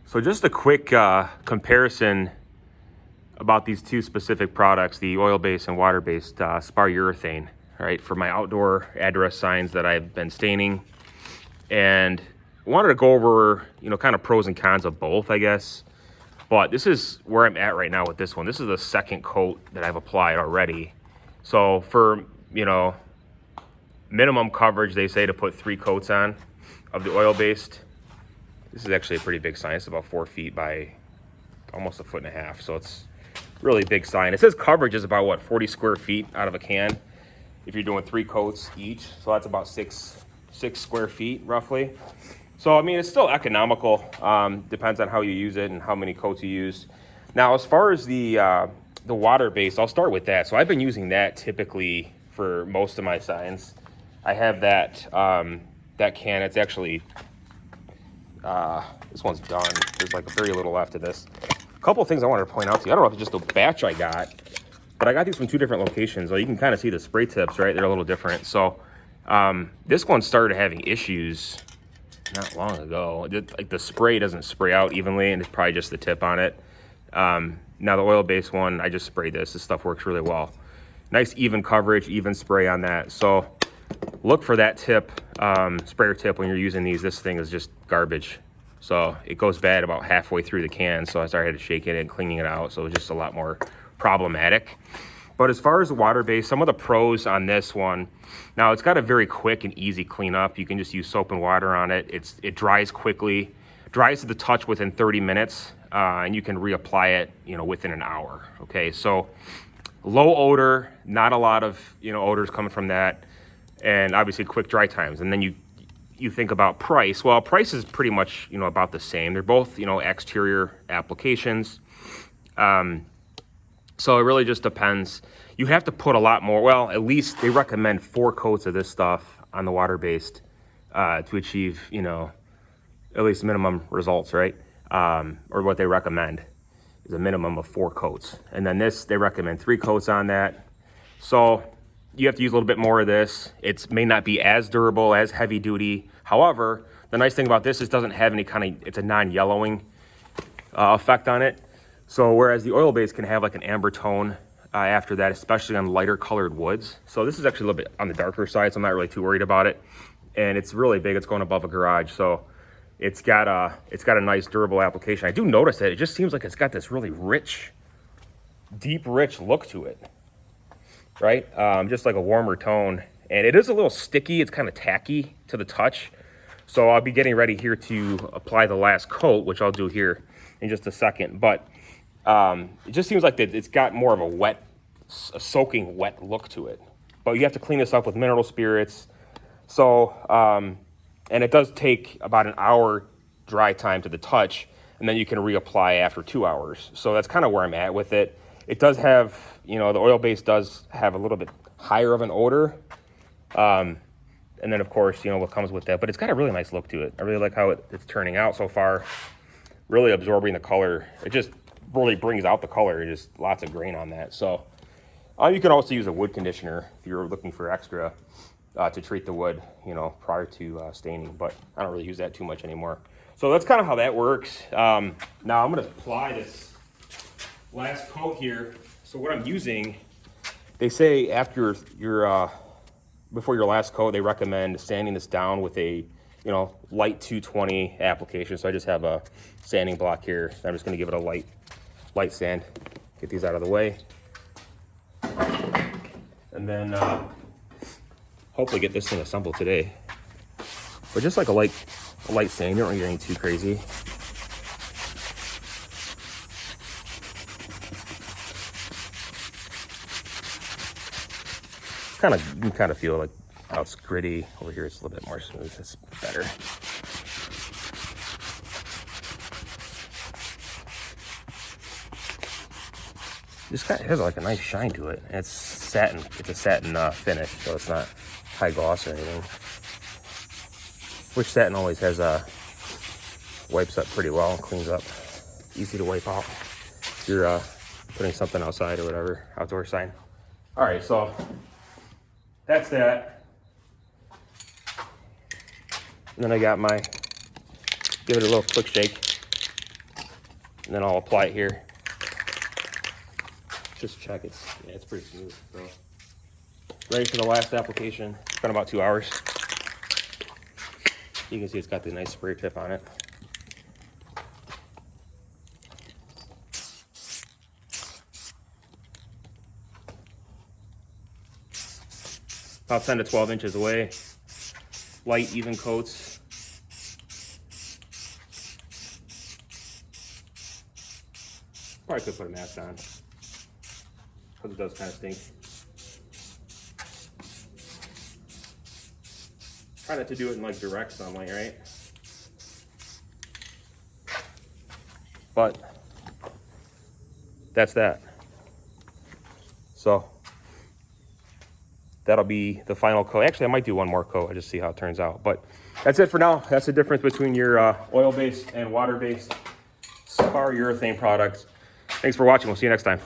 So just a quick comparison about these two specific products, the oil-based and water-based Spar Urethane, right, for my outdoor address signs that I've been staining. And I wanted to go over, kind of pros and cons of both, I guess. But this is where I'm at right now with this one. This is the second coat that I've applied already. So for, minimum coverage, they say to put 3 coats on of the oil-based. This is actually a pretty big sign. It's about 4 feet by almost 1.5 feet. So it's really big sign. It says coverage is about, what, 40 square feet out of a can if you're doing 3 coats each. So that's about 6 square feet roughly. So, I mean, it's still economical. Depends on how you use it and how many coats you use. Now, as far as the water-based, I'll start with that. So I've been using that typically for most of my signs. I have that that can. It's actually, this one's done. There's like very little left of this. A couple of things I wanted to point out to you. I don't know if it's just a batch I got, but I got these from 2 different locations. So you can kind of see the spray tips, right? They're a little different. So this one started having issues not long ago. Like the spray doesn't spray out evenly, and it's probably just the tip on it. Now the oil-based one, I just sprayed this. This stuff works really well. Nice even coverage, even spray on that. So look for that tip, sprayer tip when you're using these. This thing is just garbage. So it goes bad about halfway through the can. So I started to shake it and cleaning it out. So it's just a lot more problematic. But as far as the water-based, some of the pros on this one, now it's got a very quick and easy cleanup. You can just use soap and water on it. It dries quickly, dries to the touch within 30 minutes, and you can reapply it, within an hour. Okay, so low odor, not a lot of, odors coming from that, and obviously quick dry times. And then you think about price. Well, price is pretty much, about the same. They're both, exterior applications. So it really just depends. You have to put a lot more. Well, at least they recommend 4 coats of this stuff on the water-based to achieve, at least minimum results, right? Or what they recommend is a minimum of 4 coats. And then this, they recommend 3 coats on that. So you have to use a little bit more of this. It may not be as durable, as heavy duty. However, the nice thing about this is it doesn't have any kind of, it's a non-yellowing effect on it. So whereas the oil-based can have like an amber tone after that, especially on lighter colored woods. So this is actually a little bit on the darker side, so I'm not really too worried about it. And it's really big. It's going above a garage, so it's got a nice durable application. I do notice that it just seems like it's got this really rich, deep, rich look to it, right? Just like a warmer tone. And it is a little sticky. It's kind of tacky to the touch. So I'll be getting ready here to apply the last coat, which I'll do here in just a second. But it just seems like it's got more of a soaking wet look to it. But you have to clean this up with mineral spirits. So, and it does take about an hour dry time to the touch, and then you can reapply after 2 hours. So that's kind of where I'm at with it. It does have, the oil-based does have a little bit higher of an odor. And then, of course, what comes with that. But it's got a really nice look to it. I really like how it's turning out so far. Really absorbing the color. It just really brings out the color. Just lots of grain on that. So you can also use a wood conditioner if you're looking for extra to treat the wood, prior to staining. But I don't really use that too much anymore. So that's kind of how that works. Now I'm going to apply this last coat here. So what I'm using, they say after before your last coat, they recommend sanding this down with a light 220 application. So I just have a sanding block here. I'm just going to give it a light sand. Get these out of the way. And then hopefully get this thing assembled today. But just like a light sand, you don't need anything too crazy. You can kind of feel like how it's gritty. Over here it's a little bit more smooth. It's better. This guy has like a nice shine to it. It's satin. It's a satin finish, so it's not high gloss or anything. Which satin always has wipes up pretty well and cleans up. Easy to wipe out if you're putting something outside or whatever, outdoor sign. All right, so that's that. And then I got give it a little quick shake. And then I'll apply it here. Just check it's pretty smooth. So ready for the last application. It's been about 2 hours. You can see it's got the nice spray tip on it. About 10 to 12 inches away. Light, even coats. Probably could put a mask on, because it does kind of stink. Try not to do it in like direct sunlight, right? But that's that. So that'll be the final coat. Actually, I might do one more coat. I just see how it turns out. But that's it for now. That's the difference between your oil-based and water-based Spar Urethane products. Thanks for watching. We'll see you next time.